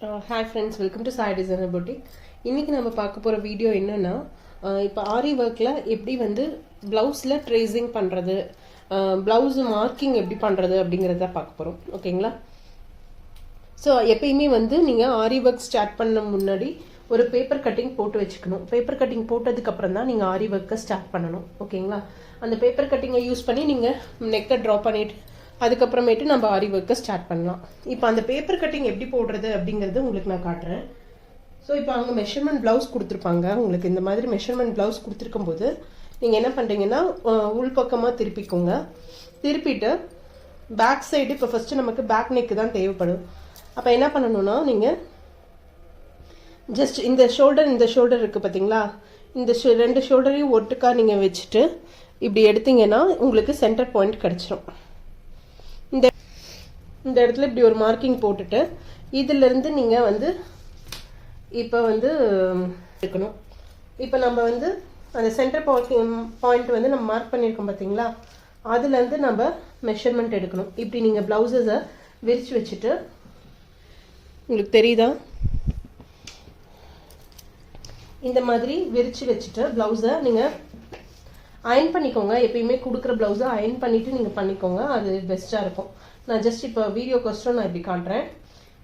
Hi friends, welcome to Sai designer boutique. இன்றைக்கி நம்ம பார்க்க போகிற வீடியோ என்னென்னா, இப்போ ஆரி ஒர்க்கில் எப்படி வந்து ப்ளவுஸில் ட்ரேசிங் பண்ணுறது, ப்ளவுஸு மார்க்கிங் எப்படி பண்ணுறது அப்படிங்கிறத பார்க்க போகிறோம். ஓகேங்களா? ஸோ எப்பயுமே வந்து நீங்கள் ஆரி ஒர்க் ஸ்டார்ட் பண்ண முன்னாடி ஒரு பேப்பர் கட்டிங் போட்டு வச்சுக்கணும். பேப்பர் கட்டிங் போட்டதுக்கப்புறம் தான் நீங்கள் ஆரி ஒர்க்கை ஸ்டார்ட் பண்ணணும். ஓகேங்களா? அந்த பேப்பர் கட்டிங்கை யூஸ் பண்ணி நீங்கள் நெக்கை ட்ரா பண்ணிவிட்டு அதுக்கப்புறமேட்டு நம்ம ஆரி ஒர்க்கை ஸ்டார்ட் பண்ணலாம். இப்போ அந்த பேப்பர் கட்டிங் எப்படி போடுறது அப்படிங்கிறது உங்களுக்கு நான் காட்டுறேன். ஸோ இப்போ அவங்க மெஷர்மெண்ட் ப்ளவுஸ் கொடுத்துருப்பாங்க. உங்களுக்கு இந்த மாதிரி மெஷர்மெண்ட் ப்ளவுஸ் கொடுத்துருக்கும் போது நீங்கள் என்ன பண்ணுறீங்கன்னா, உள்பக்கமாக திருப்பிக்கோங்க. திருப்பிட்டு பேக் சைடு, இப்போ ஃபஸ்ட்டு நமக்கு பேக் நெக்கு தான் தேவைப்படும். அப்போ என்ன பண்ணணும்னா, நீங்கள் ஜஸ்ட் இந்த ஷோல்டர் இருக்குது பார்த்தீங்களா, இந்த ரெண்டு ஷோல்டரையும் ஒட்டுக்கா நீங்கள் வச்சுட்டு இப்படி எடுத்தீங்கன்னா உங்களுக்கு சென்டர் பாயிண்ட் கிடச்சிரும். இந்த இடத்துல இப்படி ஒரு மார்க்கிங் போட்டுட்டு இதிலிருந்து நீங்கள் வந்து இப்போ வந்து எடுக்கணும். இப்போ நம்ம வந்து அந்த சென்டர் பாயிண்ட் வந்து நம்ம மார்க் பண்ணியிருக்கோம் பார்த்தீங்களா, அதுலேருந்து நம்ம மெஷர்மெண்ட் எடுக்கணும். இப்படி நீங்கள் ப்ளவுஸஸை விரித்து வச்சுட்டு, உங்களுக்கு தெரியுதா, இந்த மாதிரி விரித்து வச்சுட்டு ப்ளவுஸை நீங்கள் அயன் பண்ணிக்கோங்க. எப்பயுமே கொடுக்குற ப்ளவுஸை அயன் பண்ணிவிட்டு நீங்கள் பண்ணிக்கோங்க, அது பெஸ்ட்டாக இருக்கும். நான் ஜஸ்ட் இப்போ வீடியோக்கோஸ்டர் நான் இப்படி காட்டுறேன்.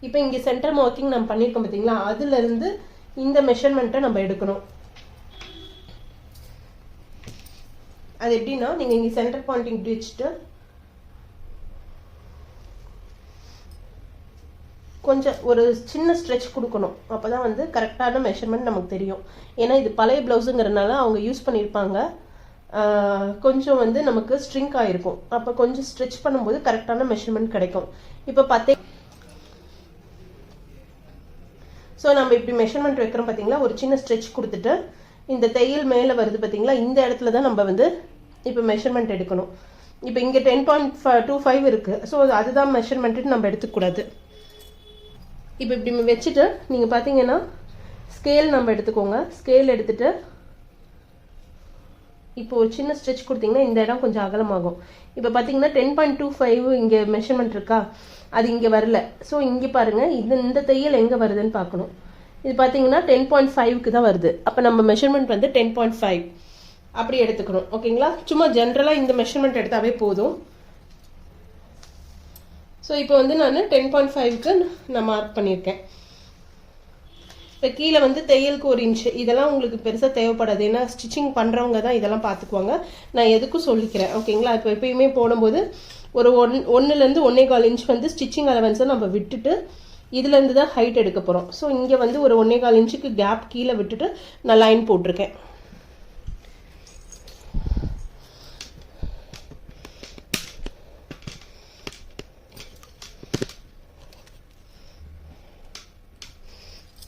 இப்போ இங்கே சென்டர் மார்க்கிங் நம்ம பண்ணியிருக்கோம் பார்த்தீங்களா, அதுலேருந்து இந்த மெஷர்மெண்ட்டை நம்ம எடுக்கணும். அது எப்படின்னா, நீங்கள் இங்கே சென்டர் பாயிண்ட் இப்படி வச்சுட்டு கொஞ்சம் ஒரு சின்ன ஸ்ட்ரெச் கொடுக்கணும். அப்போ தான் வந்து கரெக்டான மெஷர்மெண்ட் நமக்கு தெரியும். ஏன்னா இது பழைய ப்ளவுஸுங்கிறதுனால அவங்க யூஸ் பண்ணியிருப்பாங்க, கொஞ்சம் வந்து நமக்கு ஸ்ட்ரிங்க் ஆகிருக்கும். அப்போ கொஞ்சம் ஸ்ட்ரெச் பண்ணும்போது கரெக்டான மெஷர்மெண்ட் கிடைக்கும். இப்போ ஸோ நம்ம இப்படி மெஷர்மெண்ட் வைக்கிறோம் பார்த்தீங்களா, ஒரு சின்ன ஸ்ட்ரெச் கொடுத்துட்டு இந்த தையல் மேலே வருது பார்த்தீங்களா, இந்த இடத்துல தான் நம்ம வந்து இப்போ மெஷர்மெண்ட் எடுக்கணும். இப்போ இங்கே 10.25 இருக்குது. ஸோ அதுதான் மெஷர்மெண்ட்டு நம்ம எடுத்துக்கூடாது. இப்போ இப்படி வச்சுட்டு நீங்கள் பார்த்தீங்கன்னா ஸ்கேல் நம்ம எடுத்துக்கோங்க. ஸ்கேல் எடுத்துட்டு இப்போ ஒரு சின்ன ஸ்ட்ரெச் கொடுத்தீங்கன்னா இந்த இடம் கொஞ்சம் அகலமாகும். இப்போ பார்த்தீங்கன்னா 10.25 இங்கே மெஷர்மெண்ட் இருக்கா, அது இங்கே வரல. ஸோ இங்கே பாருங்கள், இந்த தையல் எங்கே வருதுன்னு பார்க்கணும். இது பார்த்தீங்கன்னா 10.5க்கு தான் வருது. அப்போ நம்ம மெஷர்மெண்ட் வந்து 10.5 அப்படி எடுத்துக்கணும். ஓகேங்களா? சும்மா ஜென்ரலாக இந்த மெஷர்மெண்ட் எடுத்தாவே போதும். ஸோ இப்போ வந்து நான் 10.5க்கு நான் மார்க் பண்ணியிருக்கேன். இப்போ கீழே வந்து தையலுக்கு 1 இன்ச்சு, இதெல்லாம் உங்களுக்கு பெருசாக தேவைப்படாது. ஏன்னா ஸ்டிச்சிங் பண்ணுறவங்க தான் இதெல்லாம் பார்த்துக்குவாங்க. நான் எதுக்கும் சொல்லிக்கிறேன். ஓகேங்களா? இப்போ எப்பயுமே போடும்போது ஒரு 1லேருந்து 1.25 இன்ச் வந்து ஸ்டிச்சிங் அலவன்ஸை நம்ம விட்டுட்டு இதுலேருந்து தான் ஹைட் எடுக்க போகிறோம். ஸோ இங்கே வந்து ஒரு 1.25 இன்ச்சுக்கு கேப் கீழே விட்டுட்டு நான் லைன் போட்டிருக்கேன்.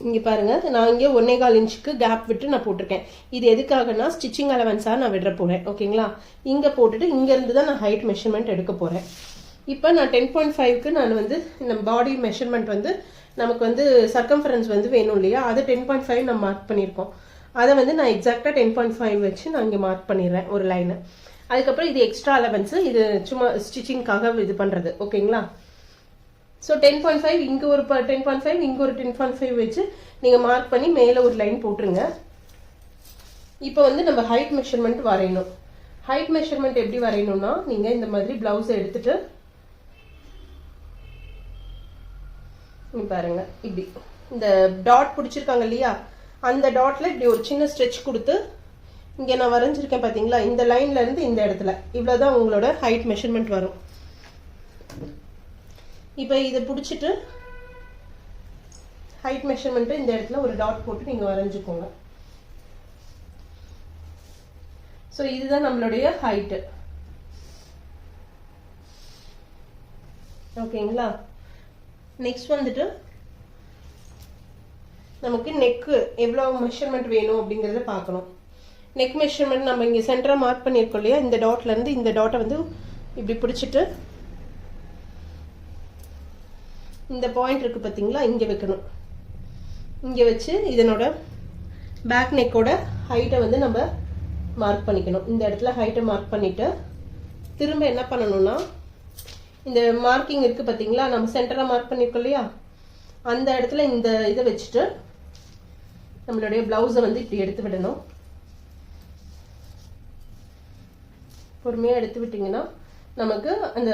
இங்கே பாருங்கள், நான் இங்கே 1.25 இன்ச்சுக்கு கேப் விட்டு நான் போட்டிருக்கேன். இது எதுக்காகனா ஸ்டிச்சிங் அலவன்ஸாக நான் விடுற போகிறேன். ஓகேங்களா? இங்கே போட்டுட்டு இங்கேருந்து தான் நான் ஹைட் மெஷர்மெண்ட் எடுக்க போகிறேன். இப்போ நான் 10.5க்கு நான் வந்து இந்த பாடி மெஷர்மெண்ட் வந்து நமக்கு வந்து சர்க்கம்ஃபரன்ஸ் வந்து வேணும் இல்லையா, அதை 10.5 நான் மார்க் பண்ணியிருக்கோம். அதை வந்து நான் எக்ஸாக்டாக 10.5 வச்சு நான் இங்கே மார்க் பண்ணிடுறேன் ஒரு லைனு. அதுக்கப்புறம் இது எக்ஸ்ட்ரா அலவன்ஸு, இது சும்மா ஸ்டிச்சிங்காக இது பண்ணுறது. ஓகேங்களா? ஸோ 10.5 இங்கே ஒரு 10.5 இங்கே ஒரு 10.5 வச்சு நீங்கள் மார்க் பண்ணி மேலே ஒரு லைன் போட்டுருங்க. இப்போ வந்து நம்ம ஹைட் மெஷர்மெண்ட் வரையணும். ஹைட் மெஷர்மெண்ட் எப்படி வரையணும்னா, நீங்கள் இந்த மாதிரி ப்ளவுஸை எடுத்துட்டு பாருங்க, இப்படி இந்த டாட் பிடிச்சிருக்காங்க இல்லையா, அந்த டாட்ல இப்படி ஒரு சின்ன ஸ்ட்ரெச் கொடுத்து இங்கே நான் வரைஞ்சிருக்கேன் பார்த்தீங்களா, இந்த லைன்ல இருந்து இந்த இடத்துல இவ்வளோதான் உங்களோட ஹைட் மெஷர்மெண்ட் வரும். இப்போ இதை பிடிச்சிட்டு ஹைட் மெஷர்மெண்ட்டு இந்த இடத்துல ஒரு டாட் போட்டு நீங்கள் வரைஞ்சிக்கோங்க. ஸோ இதுதான் நம்மளுடைய ஹைட்டு. ஓகேங்களா? நெக்ஸ்ட் வந்துட்டு நமக்கு நெக்கு எவ்வளோ மெஷர்மெண்ட் வேணும் அப்படிங்கிறத பார்க்கணும். நெக் மெஷர்மெண்ட் நம்ம இங்கே சென்டராக மார்க் பண்ணியிருக்கோம் இல்லையா, இந்த டாட்லேருந்து இந்த டாட்டை வந்து இப்படி பிடிச்சிட்டு இந்த பாயிண்ட் இருக்குது பார்த்தீங்களா, இங்கே வைக்கணும். இங்கே வச்சு இதனோட பேக் நெக்கோட ஹைட்டை வந்து நம்ம மார்க் பண்ணிக்கணும். இந்த இடத்துல ஹைட்டை மார்க் பண்ணிவிட்டு திரும்ப என்ன பண்ணணும்னா, இந்த மார்க்கிங் இருக்குது பார்த்தீங்களா, நம்ம சென்டராக மார்க் பண்ணியிருக்கோம் இல்லையா, அந்த இடத்துல இந்த இதை வச்சுட்டு நம்மளுடைய பிளவுஸை வந்து இப்படி எடுத்து விடணும். பொறுமையாக எடுத்து விட்டிங்கன்னா நமக்கு அந்த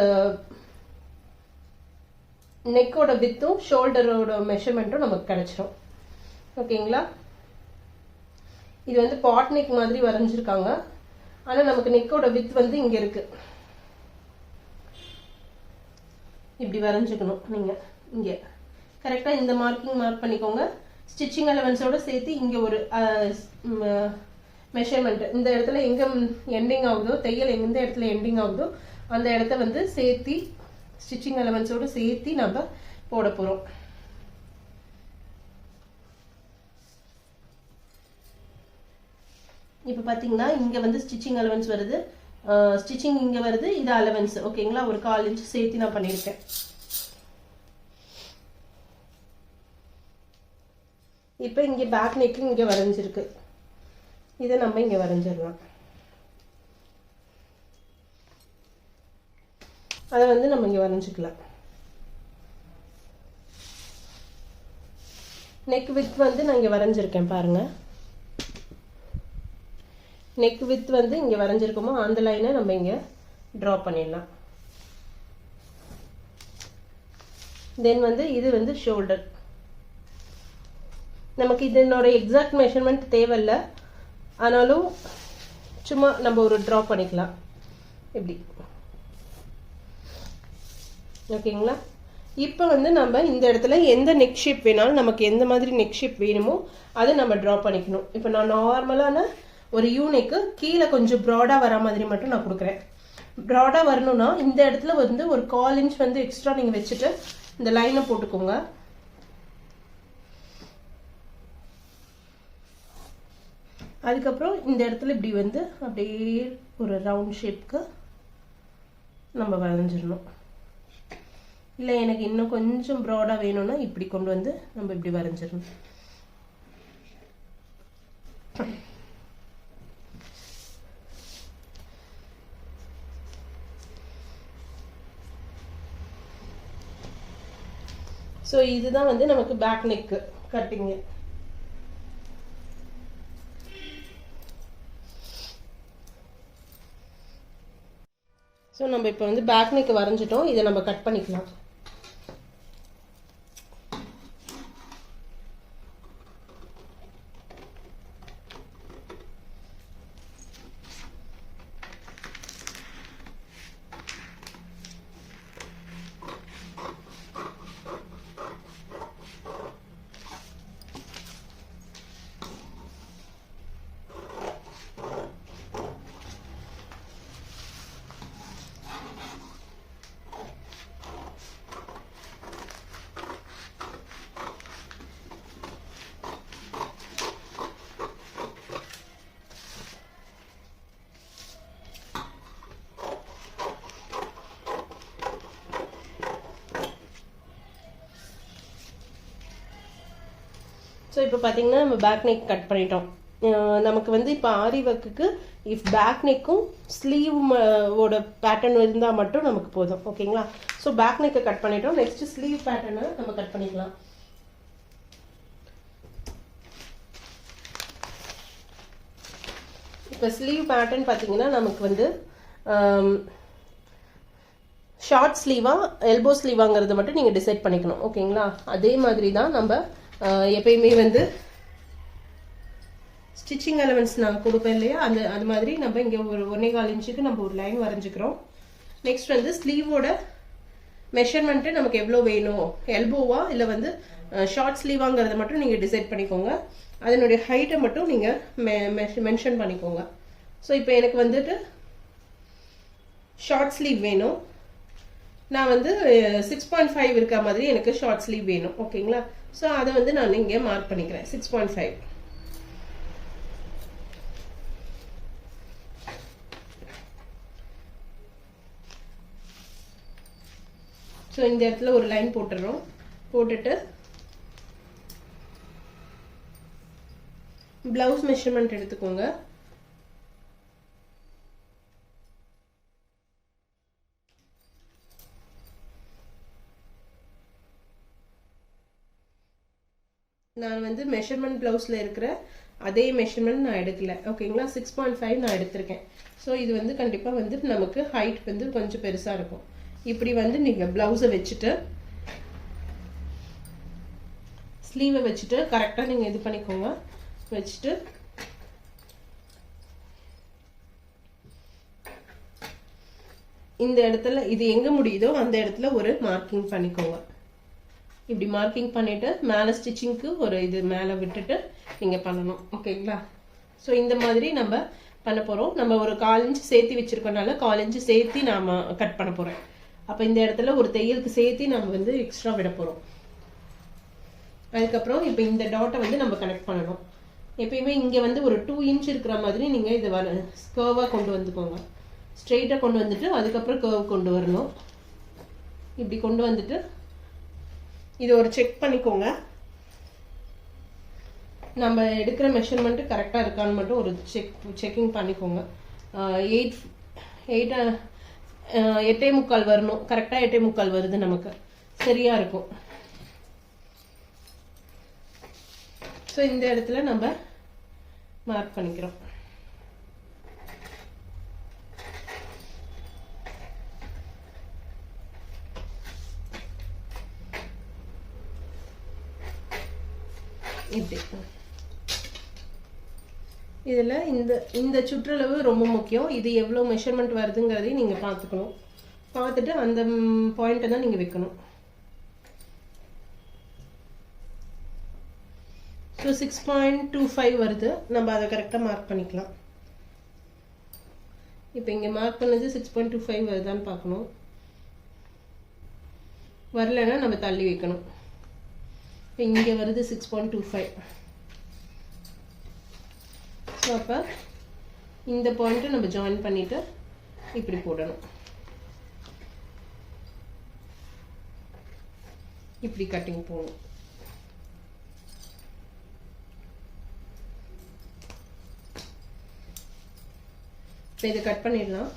நெக்கோட வித்தும் ஷோல்டரோட மெஷர்மெண்ட்டும் நமக்கு கிடைச்சிடும். ஓகேங்களா? இது வந்து பாட் நெக் மாதிரி வரைஞ்சிருக்காங்க. ஆனால் நமக்கு நெக்கோட வித் வந்து இங்கே இருக்கு. இப்படி வரைஞ்சிக்கணும். நீங்கள் இங்கே கரெக்டாக இந்த மார்க் பண்ணிக்கோங்க. ஸ்டிச்சிங் அலவன்ஸோட சேர்த்து இங்கே ஒரு மெஷர்மெண்ட் இந்த இடத்துல எங்கே எண்டிங் ஆகுதோ, தையல் எந்த இடத்துல எண்டிங் ஆகுதோ அந்த இடத்த வந்து சேர்த்தி ஸ்டிச்சிங் அலவன்ஸோட சேர்த்து நம்ம போட போகிறோம். இப்போ பார்த்தீங்கன்னா இங்கே வந்து ஸ்டிச்சிங் அலவன்ஸ் வருது, ஸ்டிச்சிங் இங்கே வருது, இது அலவன்ஸ். ஓகேங்களா? ஒரு 1/4 இன்ச் சேர்த்து நான் பண்ணியிருக்கேன். இப்போ இங்கே பேக் நெக்கு இங்கே வரைஞ்சிருக்கு, இதை நம்ம இங்கே வரைஞ்சிடலாம். அதை வந்து நம்ம இங்கே வரைஞ்சிக்கலாம். நெக் வித் வந்து நான் இங்கே வரைஞ்சிருக்கேன் பாருங்க. நெக் வித் வந்து இங்கே வரைஞ்சிருக்கோமோ அந்த லைனை நம்ம இங்கே ட்ரா பண்ணிடலாம். தென் வந்து இது வந்து ஷோல்டர். நமக்கு இதனோட எக்ஸாக்ட் மெஷர்மெண்ட் தேவையில்லை, ஆனாலும் சும்மா நம்ம ஒரு ட்ரா பண்ணிக்கலாம் இப்படி. ஓகேங்களா? இப்போ வந்து நம்ம இந்த இடத்துல எந்த நெக் ஷேப் வேணாலும் நமக்கு எந்த மாதிரி நெக் ஷேப் வேணுமோ அதை நம்ம ட்ரா பண்ணிக்கணும். இப்போ நான் நார்மலான ஒரு யூனிக்கு கீழே கொஞ்சம் ப்ராடாக வர மாதிரி மட்டும் நான் கொடுக்குறேன். ப்ராடாக வரணும்னா இந்த இடத்துல வந்து ஒரு 1/4 இன்ச் வந்து எக்ஸ்ட்ரா நீங்கள் வச்சுட்டு இந்த லைனை போட்டுக்கோங்க. அதுக்கப்புறம் இந்த இடத்துல இப்படி வந்து அப்படியே ஒரு ரவுண்ட் ஷேப்க்கு நம்ம வரைஞ்சிடணும். இல்லை எனக்கு இன்னும் கொஞ்சம் ப்ராடாக வேணும்னா இப்படி கொண்டு வந்து நம்ம இப்படி வரைஞ்சிடணும். ஸோ இதுதான் வந்து நமக்கு பேக் நெக்கு கட்டிங்கு. ஸோ நம்ம இப்போ வந்து பேக் நெக் வரைஞ்சிட்டோம், இதை நம்ம கட் பண்ணிக்கலாம். ஸோ இப்போ பார்த்தீங்கன்னா நம்ம பேக் நெக் கட் பண்ணிட்டோம். நமக்கு வந்து இப்போ ஆரி ஒர்க்குக்கு இஃப் பேக் நெக்கும் ஸ்லீவ் ஓட பேட்டர்ன் இருந்தால் மட்டும் நமக்கு போதும். ஓகேங்களா? ஸோ பேக் நெக்கை கட் பண்ணிட்டோம். நெக்ஸ்ட் ஸ்லீவ் பேட்டர்னை நம்ம கட் பண்ணிக்கலாம். இப்போ ஸ்லீவ் பேட்டர்ன் பார்த்தீங்கன்னா நமக்கு வந்து ஷார்ட் ஸ்லீவா எல்போ ஸ்லீவாங்கிறத மட்டும் நீங்கள் டிசைட் பண்ணிக்கணும். ஓகேங்களா? அதே மாதிரி தான் நம்ம எப்பயுமே வந்து ஸ்டிச்சிங் அலவன்ஸ் நான் கொடுப்பேன் இல்லையா, அது மாதிரி நம்ம இங்கே ஒரு 1.25 இன்ச்சுக்கு நம்ம ஒரு லைன் வரைஞ்சிக்கிறோம். நெக்ஸ்ட் வந்து ஸ்லீவோட மெஷர்மெண்ட்டு நமக்கு எவ்வளோ வேணும், எல்போவா இல்லை வந்து ஷார்ட் ஸ்லீவாங்கிறத மட்டும் நீங்கள் டிசைட் பண்ணிக்கோங்க. அதனுடைய ஹைட்டை மட்டும் நீங்கள் மென்ஷன் பண்ணிக்கோங்க. ஸோ இப்போ எனக்கு வந்துட்டு ஷார்ட் ஸ்லீவ் வேணும். நான் வந்து 6.5 இருக்க மாதிரி எனக்கு ஷார்ட் ஸ்லீவ் வேணும். ஓகேங்களா? ஸோ அதை வந்து நான் இங்கே மார்க் பண்ணிக்கிறேன் 6.5. ஸோ இந்த இடத்துல ஒரு லைன் போட்டுடுறோம். போட்டுட்டு பிளவுஸ் மெஷர்மெண்ட் எடுத்துக்கோங்க. நான் வந்து மெஷர்மெண்ட் ப்ளவுஸில் இருக்கிற அதே மெஷர்மெண்ட் நான் எடுக்கல, ஓகேங்களா. 6.5 நான் எடுத்திருக்கேன். ஸோ இது வந்து கண்டிப்பாக வந்து நமக்கு ஹைட் வந்து கொஞ்சம் பெருசாக இருக்கும். இப்படி வந்து நீங்கள் ப்ளவுஸை வச்சுட்டு ஸ்லீவை வச்சுட்டு கரெக்டாக நீங்கள் இது பண்ணிக்கோங்க. வச்சுட்டு இந்த இடத்துல இது எங்கே முடியுதோ அந்த இடத்துல ஒரு மார்க்கிங் பண்ணிக்கோங்க. இப்படி மார்க்கிங் பண்ணிவிட்டு மேலே ஸ்டிச்சிங்க்கு ஒரு இது மேலே விட்டுட்டு நீங்கள் பண்ணணும், ஓகேங்களா. ஸோ இந்த மாதிரி நம்ம பண்ண போகிறோம். நம்ம ஒரு 1/4 இன்ச் சேர்த்து வச்சுருக்கோனால 1/4 இன்ச் சேர்த்து நாம் கட் பண்ண போகிறேன். அப்போ இந்த இடத்துல ஒரு தையலுக்கு சேர்த்து நம்ம வந்து எக்ஸ்ட்ரா விட போகிறோம். அதுக்கப்புறம் இப்போ இந்த டாட்டை வந்து நம்ம கனெக்ட் பண்ணணும். எப்பயுமே இங்கே வந்து ஒரு 2 இன்ச் இருக்கிற மாதிரி நீங்கள் இதை கர்வாக கொண்டு வந்துக்கோங்க. ஸ்ட்ரெயிட்டாக கொண்டு வந்துட்டு அதுக்கப்புறம் கர்வ் கொண்டு வரணும். இப்படி கொண்டு வந்துட்டு இது ஒரு செக் பண்ணிக்கோங்க. நம்ம எடுக்கிற மெஷர்மெண்ட்டு கரெக்டாக இருக்கான்னு மட்டும் ஒரு செக்கிங் பண்ணிக்கோங்க. 8.25 வரணும். கரெக்டாக 8.25 வருது, நமக்கு சரியாக இருக்கும். ஸோ இந்த இடத்துல நம்ம மார்க் பண்ணிக்கிறோம். இப்படி இதில் இந்த சுற்றளவு ரொம்ப முக்கியம். இது எவ்வளோ மெஷர்மெண்ட் வருதுங்கிறதையும் நீங்கள் பார்த்துக்கணும். பார்த்துட்டு அந்த பாயிண்ட்டை தான் நீங்கள் வைக்கணும். ஸோ 6.25 வருது. நம்ம அதை கரெக்டாக மார்க் பண்ணிக்கலாம். இப்போ இங்கே மார்க் பண்ணது 6.25 வருதான்னு பார்க்கணும். வரலைன்னா நம்ம தள்ளி வைக்கணும். இப்போ இங்கே வருது 6.25. ஸோ அப்போ இந்த பாயிண்ட்டை நம்ம ஜாயின் பண்ணிவிட்டு இப்படி போடணும். இப்படி கட்டிங் போகணும். இப்போ இதை கட் பண்ணிடலாம்.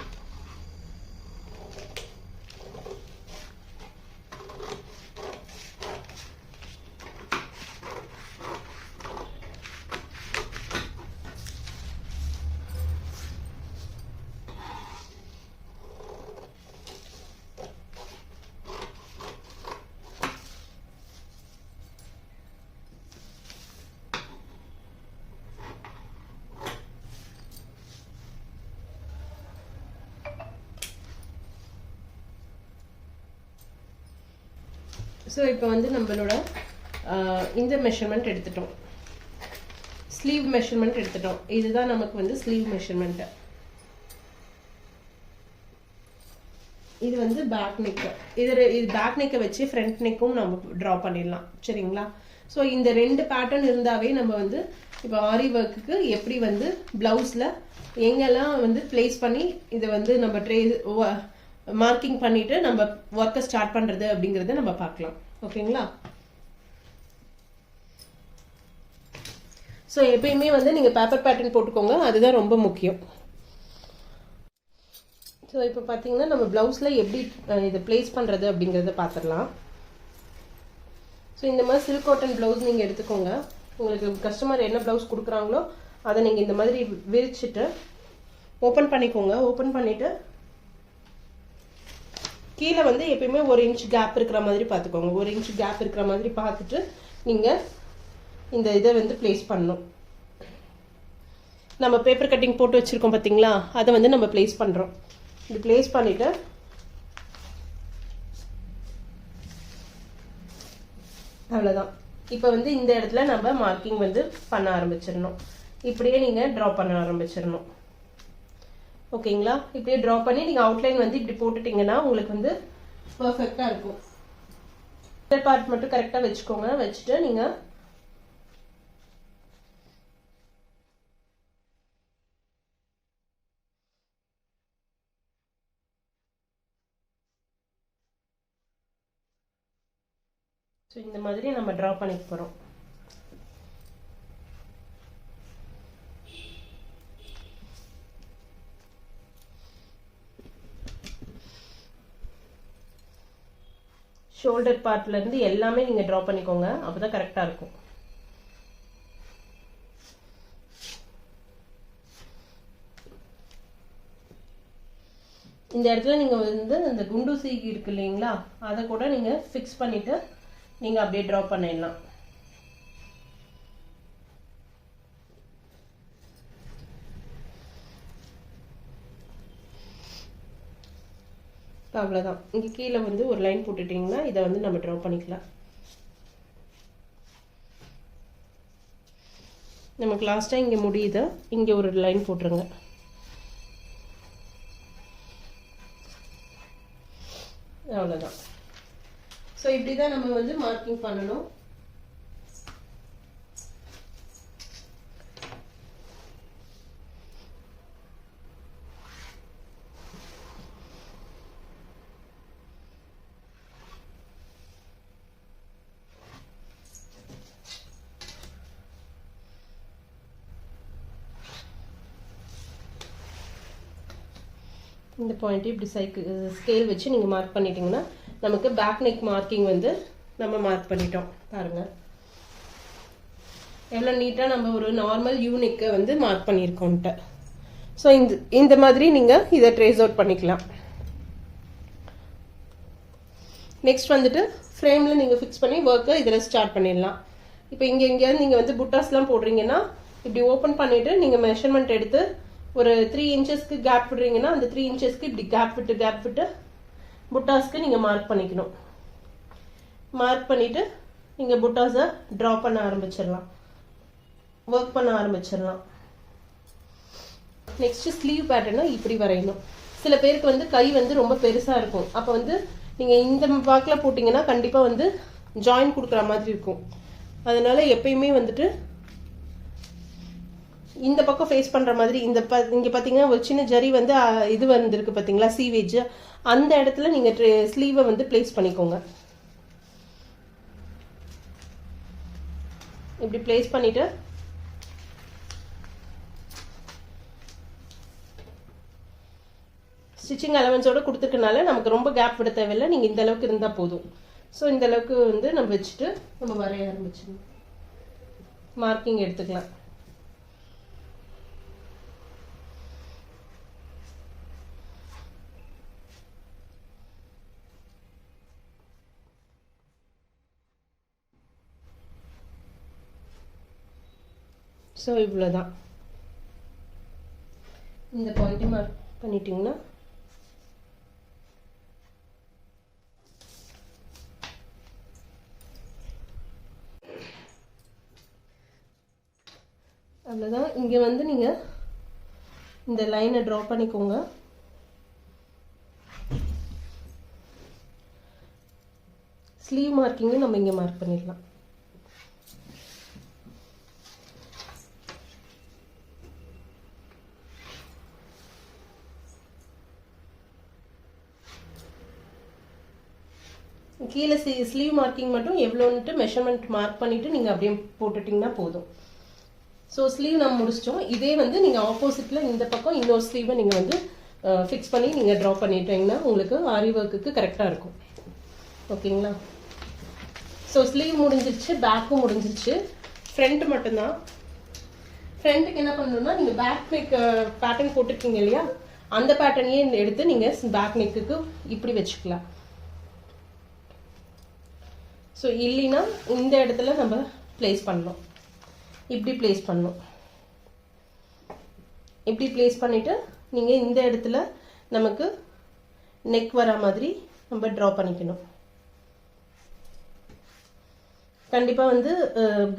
ஸோ இப்போ வந்து நம்மளோட இந்த மெஷர்மெண்ட் எடுத்துட்டோம், ஸ்லீவ் மெஷர்மெண்ட் எடுத்துட்டோம். இதுதான் நமக்கு வந்து ஸ்லீவ் மெஷர்மெண்ட்டு. இது வந்து பேக் நெக்கு. இது பேக் நெக்கை வச்சு ஃப்ரண்ட் நெக்கும் நம்ம ட்ரா பண்ணிடலாம், சரிங்களா. ஸோ இந்த 2 பேட்டர்ன் இருந்தாவே நம்ம வந்து இப்போ ஆரி ஒர்க்குக்கு எப்படி வந்து ப்ளவுஸில் எங்கெல்லாம் வந்து பிளேஸ் பண்ணி இதை வந்து நம்ம மார்க்கிங் பண்ணிட்டு நம்ம ஒர்க்கை ஸ்டார்ட் பண்றது அப்படிங்கறத நம்ம பார்க்கலாம், ஓகேங்களா. ஸோ எப்பயுமே வந்து நீங்க பேப்பர் பேட்டர்ன் போட்டுக்கோங்க, அதுதான் ரொம்ப முக்கியம். ஸோ இப்போ பார்த்தீங்கன்னா நம்ம பிளவுஸ்ல எப்படி இதை பிளேஸ் பண்றது அப்படிங்கறத பார்த்துடலாம். ஸோ இந்த மாதிரி சில்க் காட்டன் பிளவுஸ் நீங்க எடுத்துக்கோங்க. உங்களுக்கு கஸ்டமர் என்ன பிளவுஸ் கொடுக்குறாங்களோ அதை நீங்க இந்த மாதிரி விரிச்சிட்டு ஓப்பன் பண்ணிக்கோங்க. ஓப்பன் பண்ணிட்டு கீழே வந்து எப்பயுமே 1 இன்ச் கேப் இருக்கிற மாதிரி பார்த்துக்கோங்க. 1 இன்ச் கேப் இருக்கிற மாதிரி பார்த்துட்டு நீங்கள் இந்த இதை வந்து பிளேஸ் பண்ணணும். நம்ம பேப்பர் கட்டிங் போட்டு வச்சுருக்கோம் பார்த்தீங்களா, அதை வந்து நம்ம பிளேஸ் பண்ணுறோம். இது பிளேஸ் பண்ணிவிட்டு அவ்வளோதான். இப்போ வந்து இந்த இடத்துல நம்ம மார்க்கிங் வந்து பண்ண ஆரம்பிச்சிடணும். இப்படியே நீங்கள் ட்ரா பண்ண ஆரம்பிச்சிடணும், ஓகேங்களா. இப்படியே ட்ரா பண்ணி நீங்கள் அவுட்லைன் வந்து இப்படி போட்டுட்டீங்கன்னா உங்களுக்கு வந்து பர்ஃபெக்டாக இருக்கும். இந்த பார்ட் மட்டும் கரெக்டாக வச்சுக்கோங்க. வச்சுட்டு நீங்கள் ஸோ இந்த மாதிரி நம்ம ட்ரா பண்ணிக்க போகிறோம். ஷோல்டர் பார்ட்லேருந்து எல்லாமே நீங்கள் ட்ரா பண்ணிக்கோங்க, அப்போ தான் கரெக்டாக இருக்கும். இந்த இடத்துல நீங்கள் வந்து இந்த குண்டு சீகி இருக்கு இல்லைங்களா, அதை கூட நீங்கள் ஃபிக்ஸ் பண்ணிவிட்டு நீங்கள் அப்படியே ட்ரா பண்ணிடலாம். அவ்வளோதான். இங்கே கீழே வந்து ஒரு லைன் போட்டுட்டிங்கன்னா இதை வந்து நம்ம ட்ரா பண்ணிக்கலாம். நமக்கு லாஸ்ட்டாக இங்கே முடியுது, இங்கே ஒரு லைன் போட்டுருங்க. அவ்வளோதான். ஸோ இப்படி தான் நம்ம வந்து மார்க்கிங் பண்ணணும். இந்த பாயிண்ட் இப்படி ஸ்கேல் வச்சு நீங்கள் மார்க் பண்ணிட்டீங்கன்னா நமக்கு பேக் நெக் மார்க்கிங் வந்து நம்ம மார்க் பண்ணிட்டோம். பாருங்க எவ்வளோ நீட்டாக நம்ம ஒரு நார்மல் யூ நெக்கை வந்து மார்க் பண்ணியிருக்கோன்ட்டு. ஸோ இந்த மாதிரி நீங்கள் இதை ட்ரேஸ் அவுட் பண்ணிக்கலாம். நெக்ஸ்ட் வந்துட்டு ஃப்ரேமில் நீங்கள் ஃபிக்ஸ் பண்ணி ஒர்க்கை இதில் ஸ்டார்ட் பண்ணிடலாம். இப்போ இங்கே எங்கேயாவது நீங்கள் வந்து புட்டாஸ்லாம் போடுறீங்கன்னா இப்படி ஓப்பன் பண்ணிவிட்டு நீங்கள் மெஷர்மெண்ட் எடுத்து ஒரு 3 இன்ச்சஸ்க்கு கேப் விடுறீங்கன்னா அந்த 3 இன்ச்சஸ்க்கு இப்படி கேப் விட்டு புட்டாஸ்க்கு நீங்கள் மார்க் பண்ணிக்கணும். மார்க் பண்ணிவிட்டு நீங்கள் புட்டாஸை ட்ரா பண்ண ஆரம்பிச்சிடலாம், ஒர்க் பண்ண ஆரம்பிச்சிடலாம். நெக்ஸ்ட்டு ஸ்லீவ் பேட்டர்னை இப்படி வரையணும். சில பேருக்கு வந்து கை வந்து ரொம்ப பெருசாக இருக்கும். அப்போ வந்து நீங்கள் இந்த வாக்கில் போட்டிங்கன்னா கண்டிப்பாக வந்து ஜாயின் கொடுக்குற மாதிரி இருக்கும். அதனால எப்பயுமே வந்துட்டு இந்த பக்கம் ஃபேஸ் பண்ணுற மாதிரி இங்கே பார்த்தீங்கன்னா ஒரு சின்ன ஜரி வந்து இது வந்துருக்கு பார்த்தீங்களா, சீவேஜ், அந்த இடத்துல நீங்கள் ஸ்லீவை வந்து பிளேஸ் பண்ணிக்கோங்க. இப்படி பிளேஸ் பண்ணிவிட்டு ஸ்டிச்சிங் அலவன்ஸோடு கொடுத்துருக்கனால நமக்கு ரொம்ப கேப் விட தேவையில்லை. நீங்கள் இந்த அளவுக்கு இருந்தால் போதும். ஸோ இந்த அளவுக்கு வந்து நம்ம வச்சுட்டு நம்ம வரைய ஆரம்பிச்சிடணும். மார்க்கிங் எடுத்துக்கலாம். ஸோ இவ்வளோதான். இந்த பாயிண்ட் மார்க் பண்ணிட்டீங்கன்னா அவ்வளோதான். இங்கே வந்து நீங்கள் இந்த லைனை ட்ரா பண்ணிக்கோங்க. ஸ்லீவ் மார்க்கிங்கும் நம்ம இங்கே மார்க் பண்ணிடலாம். கீழே ஸ்லீவ் மார்க்கிங் மட்டும் எவ்வளோன்ட்டு மெஷர்மெண்ட் மார்க் பண்ணிவிட்டு நீங்கள் அப்படியே போட்டுட்டிங்கன்னா போதும். ஸோ ஸ்லீவ் நம்ம முடிச்சிட்டோம். இதே வந்து நீங்கள் ஆப்போசிட்டில் இந்த பக்கம் இன்னொரு ஸ்லீவை நீங்கள் வந்து ஃபிக்ஸ் பண்ணி நீங்கள் ட்ரா பண்ணிட்டீங்கன்னா உங்களுக்கு ஆரி ஒர்க்குக்கு கரெக்டாக இருக்கும். ஓகேங்களா? ஸோ ஸ்லீவ் முடிஞ்சிருச்சு, பேக்கும் முடிஞ்சிருச்சு, ஃப்ரண்ட் மட்டும்தான். ஃப்ரண்ட்டுக்கு என்ன பண்ணணும்னா நீங்கள் பேக் நெக் பேட்டர்ன் போட்டிருக்கீங்க இல்லையா, அந்த பேட்டர்னையே எடுத்து நீங்கள் பேக் நெக்குக்கு இப்படி வச்சுக்கலாம். ஸோ இல்லைன்னா இந்த இடத்துல நம்ம பிளேஸ் பண்ணணும். இப்படி பிளேஸ் பண்ணணும். இப்படி பிளேஸ் பண்ணிவிட்டு நீங்கள் இந்த இடத்துல நமக்கு நெக் வர மாதிரி நம்ம ட்ரா பண்ணிக்கணும். கண்டிப்பாக வந்து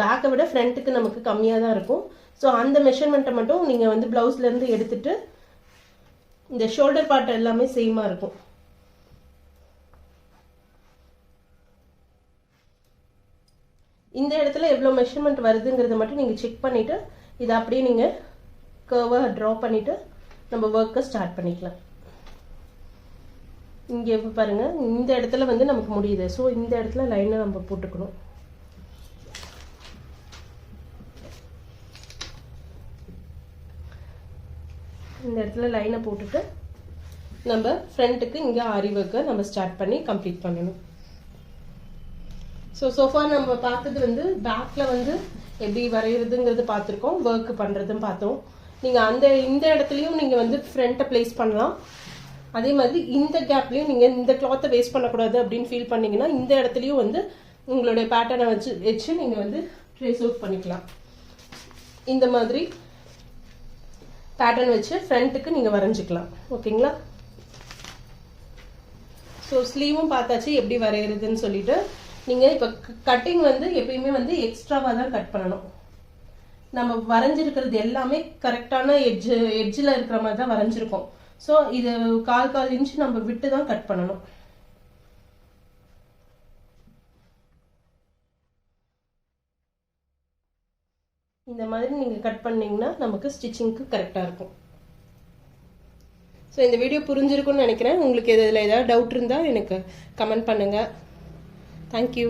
பேக்கை விட ஃப்ரண்ட்டுக்கு நமக்கு கம்மியாக தான் இருக்கும். ஸோ அந்த மெஷர்மெண்ட்டை மட்டும் நீங்கள் வந்து ப்ளவுஸ்லேருந்து எடுத்துட்டு இந்த ஷோல்டர் பார்ட் எல்லாமே சேமாக இருக்கும். இந்த இடத்துல எவ்வளோ மெஷர்மெண்ட் வருதுங்கிறத மட்டும் நீங்கள் செக் பண்ணிவிட்டு இதை அப்படியே நீங்கள் கர்வாக ட்ரா பண்ணிவிட்டு நம்ம ஒர்க்கை ஸ்டார்ட் பண்ணிக்கலாம். இங்கே பாருங்கள், இந்த இடத்துல வந்து நமக்கு முடியுது. ஸோ இந்த இடத்துல லைனை நம்ம போட்டுக்கணும். இந்த இடத்துல லைனை போட்டுட்டு நம்ம ஃப்ரண்ட்டுக்கு இங்கே ஆரி ஒர்க்கை நம்ம ஸ்டார்ட் பண்ணி கம்ப்ளீட் பண்ணணும். ஸோ சோஃபா நம்ம பார்த்தது வந்து பேக்கில் வந்து எப்படி வரைகிறதுங்கிறது பார்த்துருக்கோம், ஒர்க்கு பண்ணுறதும் பார்த்தோம். நீங்கள் இந்த இடத்துலையும் நீங்கள் வந்து ஃப்ரண்ட்டை பிளேஸ் பண்ணலாம். அதே மாதிரி இந்த கேப்லேயும் நீங்கள் இந்த கிளாத்தை வேஸ்ட் பண்ணக்கூடாது அப்படின்னு ஃபீல் பண்ணிங்கன்னா இந்த இடத்துலையும் வந்து உங்களுடைய பேட்டர்னை வச்சு நீங்கள் வந்து ட்ரேஸ் அவுட் பண்ணிக்கலாம். இந்த மாதிரி பேட்டர்ன் வச்சு ஃப்ரண்ட்டுக்கு நீங்கள் வரைஞ்சிக்கலாம். ஓகேங்களா? ஸோ ஸ்லீவும் பார்த்தாச்சு எப்படி வரைகிறதுன்னு சொல்லிட்டு. நீங்கள் இப்போ கட்டிங் வந்து எப்பயுமே வந்து எக்ஸ்ட்ராவாக தான் கட் பண்ணணும். நம்ம வரைஞ்சிருக்கிறது எல்லாமே கரெக்டான எட்ஜில் இருக்கிற மாதிரி தான் வரைஞ்சிருக்கோம். ஸோ இது 1/4 இன்ச் நம்ம விட்டு தான் கட் பண்ணணும். இந்த மாதிரி நீங்கள் கட் பண்ணிங்கன்னா நமக்கு ஸ்டிச்சிங்க்கு கரெக்டாக இருக்கும். ஸோ இந்த வீடியோ புரிஞ்சிருக்கும்னு நினைக்கிறேன். உங்களுக்கு இதில் ஏதாவது டவுட் இருந்தால் எனக்கு கமெண்ட் பண்ணுங்கள். தேங்க்யூ.